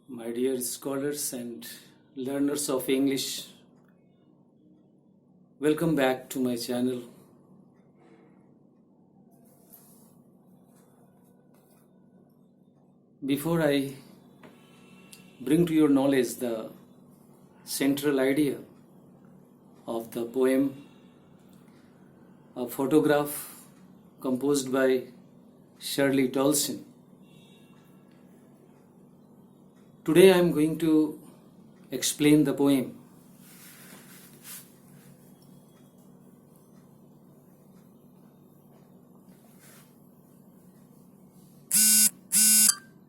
My dear scholars and learners of English, welcome back to my channel. Before I bring to your knowledge the central idea of the poem, a photograph composed by Shirley Tolson, today I am going to explain the poem.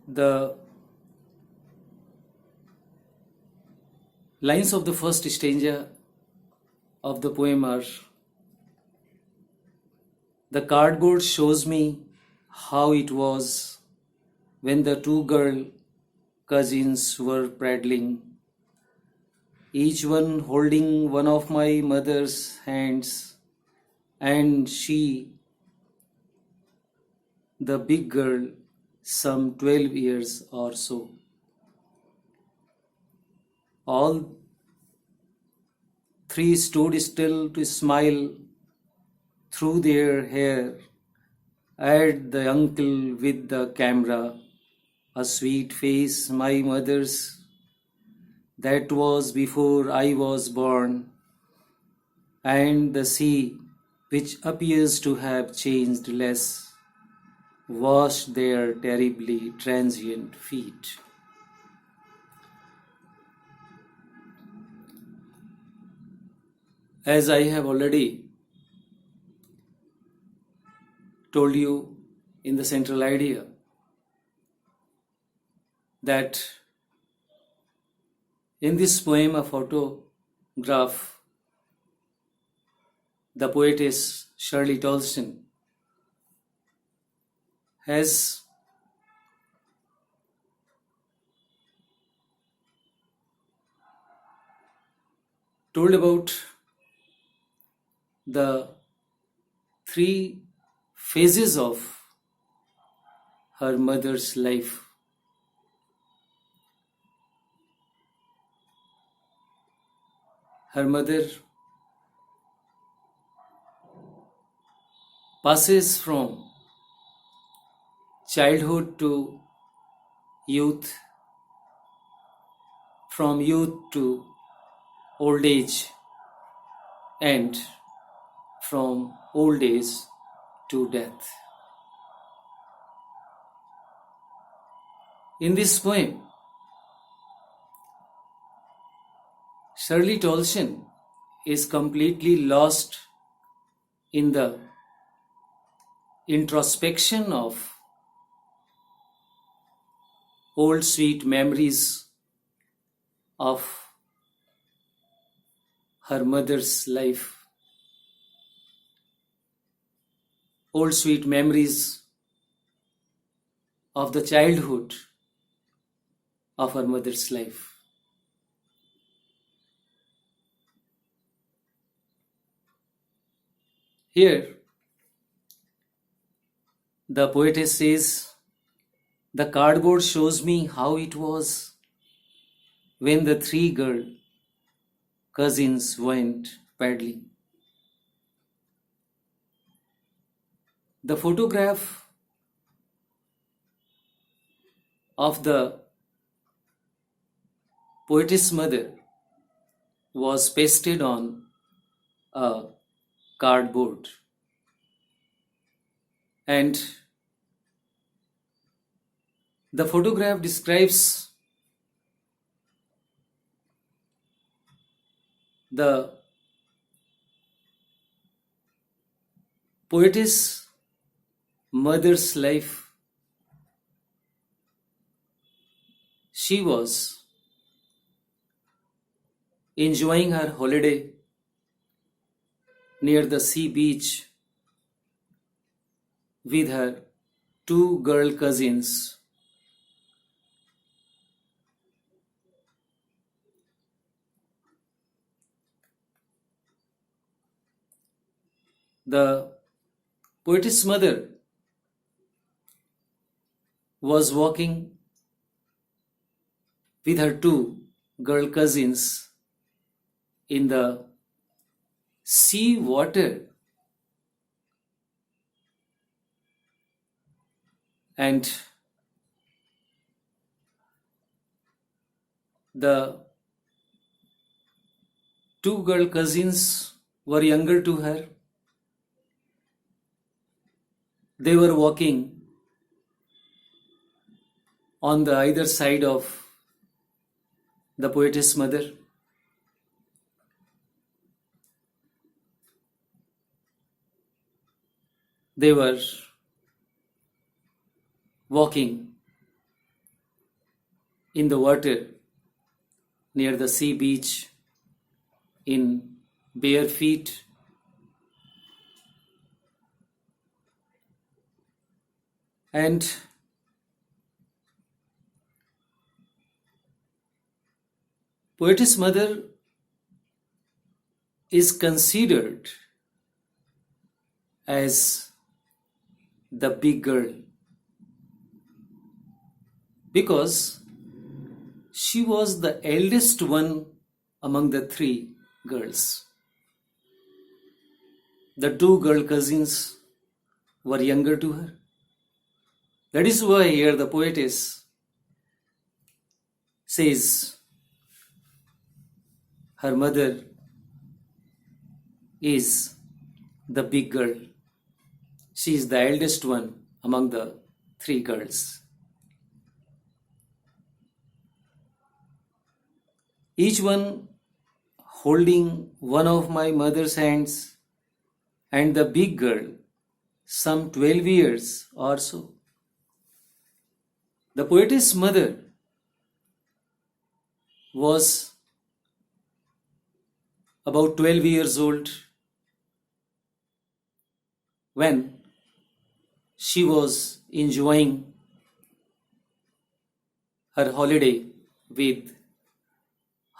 The lines of the first stanza of the poem are: the cardboard shows me how it was when the two girl cousins were prattling, each one holding one of my mother's hands, and she, the big girl, some 12 years or so. All three stood still to smile through their hair at the uncle with the camera, a sweet face, my mother's, that was before I was born, and the sea, which appears to have changed less, washed their terribly transient feet. As I have already told you in the central idea, that in this poem, a photograph, the poetess Shirley Tolson has told about the three phases of her mother's life. Her mother passes from childhood to youth, from youth to old age, and from old age to death. In this poem, Shirley Tolson is completely lost in the introspection of old sweet memories of her mother's life, old sweet memories of the childhood of her mother's life. Here, the poetess says, the cardboard shows me how it was when the three girl cousins went paddling. The photograph of the poetess' mother was pasted on a cardboard, and the photograph describes the poetess' mother's life. She was enjoying her holiday near the sea beach with her two girl cousins. The poetess' mother was walking with her two girl cousins in the sea water, and the two girl cousins were younger to her. They were walking on the either side of the poetess mother. They were walking in the water near the sea beach in bare feet. And poetess mother is considered as the big girl because she was the eldest one among the three girls. The two girl cousins were younger to her. That is why here the poetess says her mother is the big girl. She is the eldest one among the three girls. Each one holding one of my mother's hands, and the big girl, some 12 years or so. The poetess mother was about 12 years old when she was enjoying her holiday with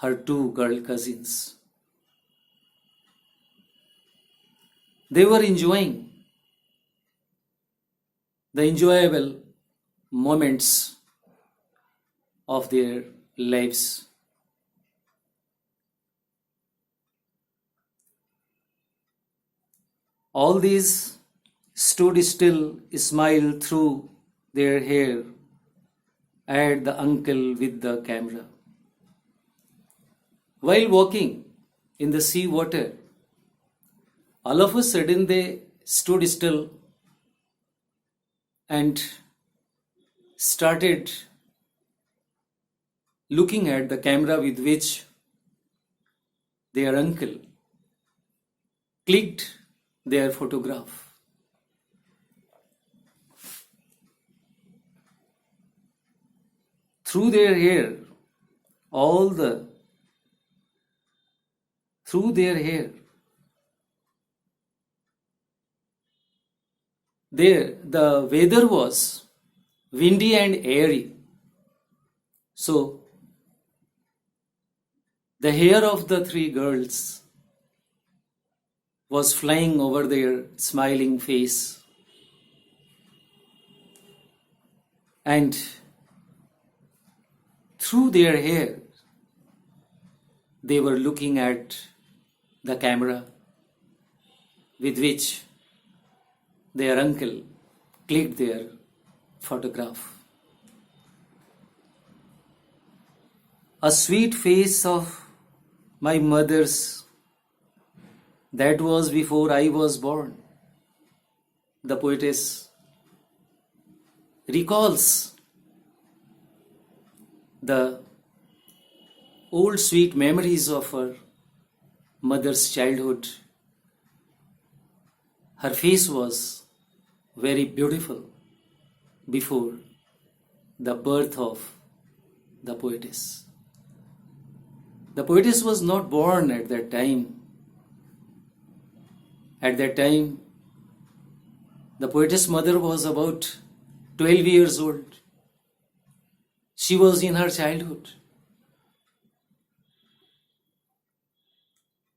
her two girl cousins. They were enjoying the enjoyable moments of their lives. All these stood still, smiled through their hair at the uncle with the camera. While walking in the sea water, all of a sudden they stood still and started looking at the camera with which their uncle clicked their photograph. Through their hair, through their hair, the weather was windy and airy. So the hair of the three girls was flying over their smiling face. And through their hair, they were looking at the camera with which their uncle clicked their photograph. A sweet face of my mother's, that was before I was born. The poetess recalls the old sweet memories of her mother's childhood. Her face was very beautiful before the birth of the poetess. The poetess was not born at that time. At that time, the poetess mother was about 12 years old. She was in her childhood.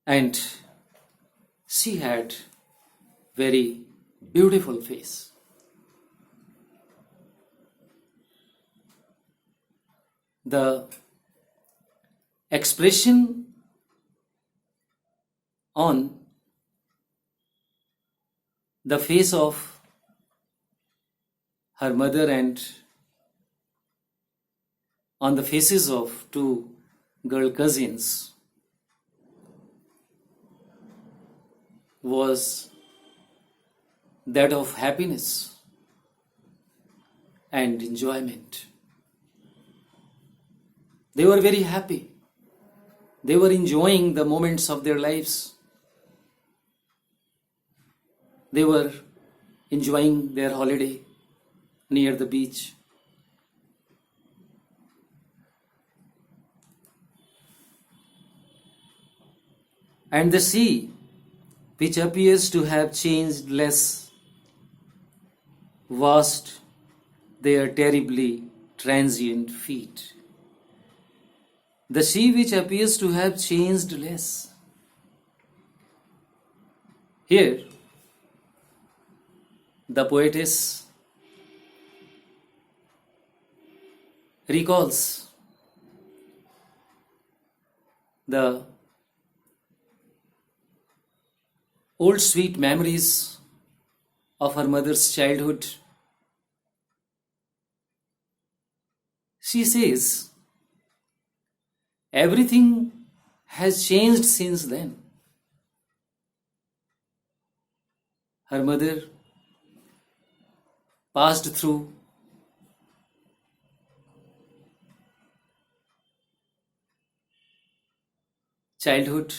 And she had very beautiful face. The expression on the face of her mother and on the faces of two girl cousins was that of happiness and enjoyment. They were very happy. They were enjoying the moments of their lives. They were enjoying their holiday near the beach. And the sea, which appears to have changed less, washed their terribly transient feet. The sea, which appears to have changed less. Here, the poetess recalls the old sweet memories of her mother's childhood. She says, everything has changed since then. Her mother passed through childhood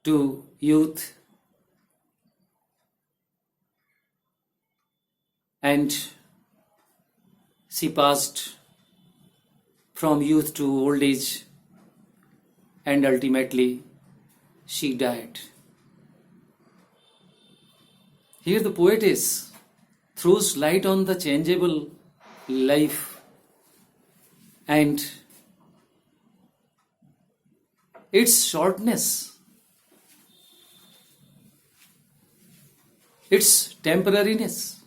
to youth and she passed from youth to old age and ultimately she died. Here the poetess throws light on the changeable life and its shortness, its temporariness,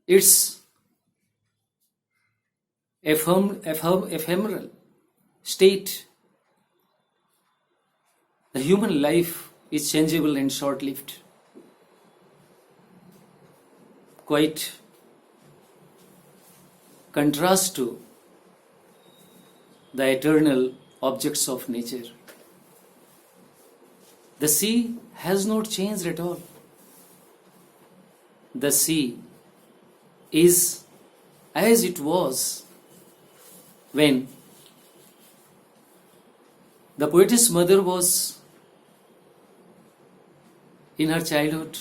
its ephemeral state. The human life is changeable and short-lived. Quite contrast to the eternal objects of nature. The sea has not changed at all. The sea is as it was when the poetess mother was in her childhood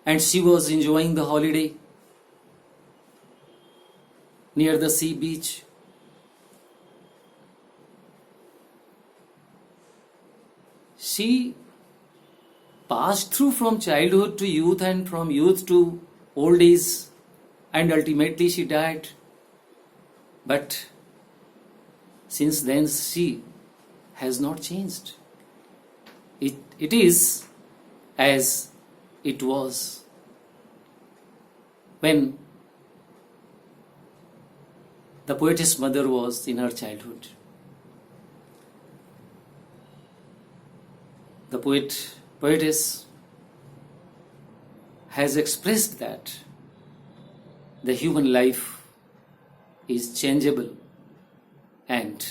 and she was enjoying the holiday near the sea beach. She passed through from childhood to youth and from youth to old age and ultimately she died. But since then she has not changed. It is as it was when the poetess mother was in her childhood. The poetess has expressed that the human life is changeable and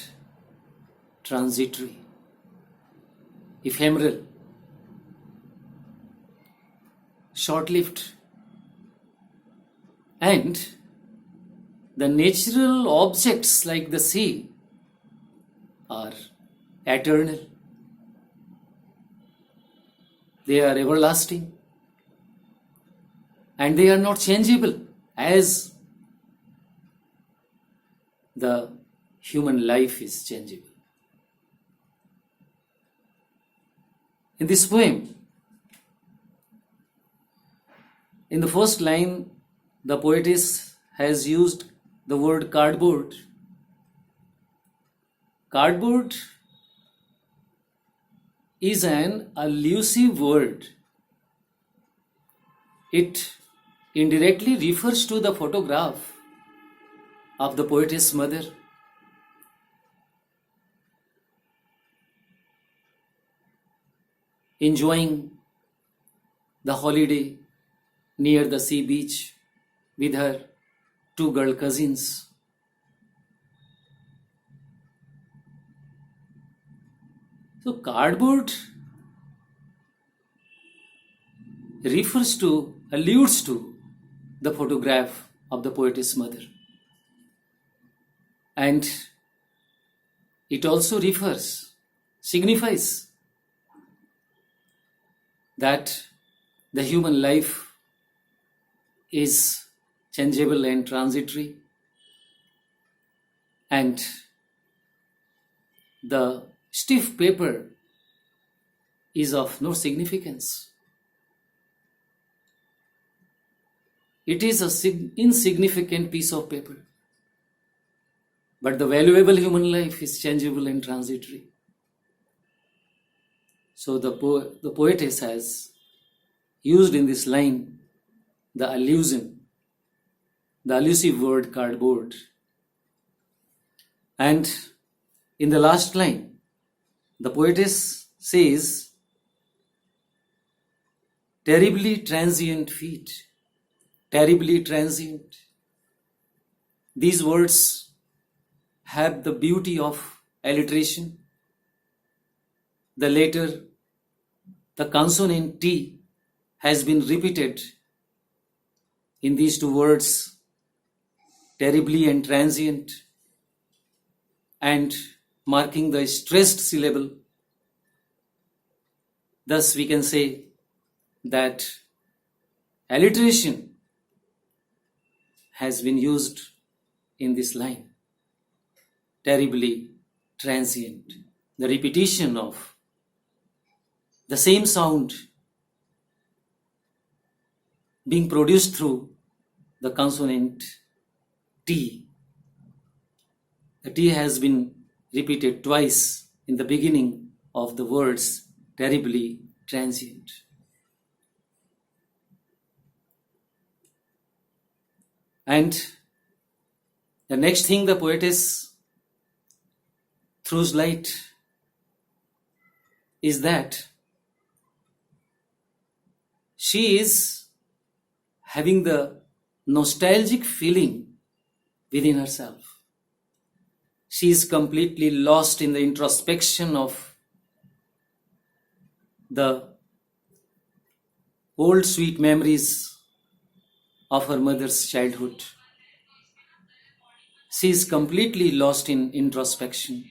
transitory, ephemeral, short-lived, and the natural objects like the sea are eternal. They are everlasting and they are not changeable as the human life is changeable. In this poem, in the first line, the poetess has used the word cardboard. Cardboard is an allusive word. It indirectly refers to the photograph of the poetess mother, enjoying the holiday near the sea beach with her two girl cousins. So, cardboard alludes to the photograph of the poetess mother. And it also signifies that the human life is changeable and transitory, and the stiff paper is of no significance. It is an insignificant piece of paper, but the valuable human life is changeable and transitory. So the poetess has used in this line the elusive word cardboard. And in the last line, the poetess says, terribly transient feet, terribly transient. These words have the beauty of alliteration. The later, the consonant T has been repeated in these two words, terribly and transient, and marking the stressed syllable. Thus, we can say that alliteration has been used in this line. Terribly transient. The repetition of the same sound being produced through the consonant T. The T has been repeated twice in the beginning of the words terribly transient. And the next thing the poetess throws light is that she is having the nostalgic feeling within herself. She is completely lost in the introspection of the old sweet memories of her mother's childhood. She is completely lost in retrospection,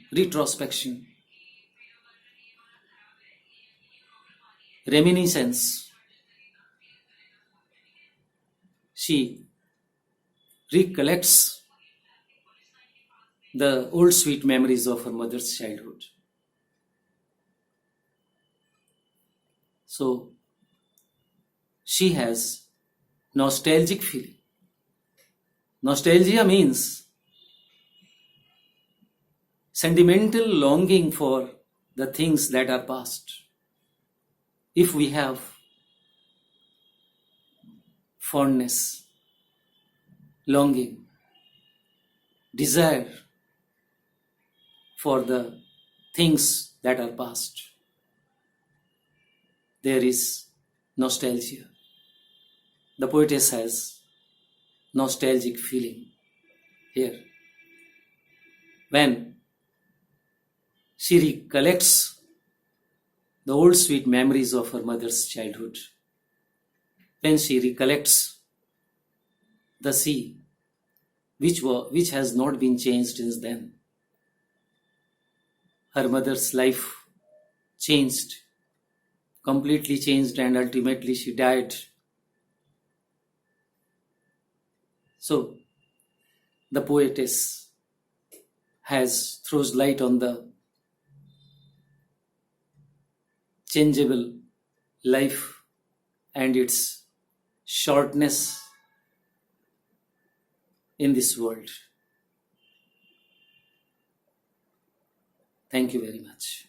reminiscence. She recollects the old sweet memories of her mother's childhood. So, she has nostalgic feeling. Nostalgia means sentimental longing for the things that are past. If we have fondness, longing, desire for the things that are past, there is nostalgia. The poetess has nostalgic feeling here. When she recollects the old sweet memories of her mother's childhood, when she recollects the sea, which has not been changed since then. Her mother's life changed, completely changed, and ultimately she died. So, the poetess throws light on the changeable life and its shortness in this world. Thank you very much.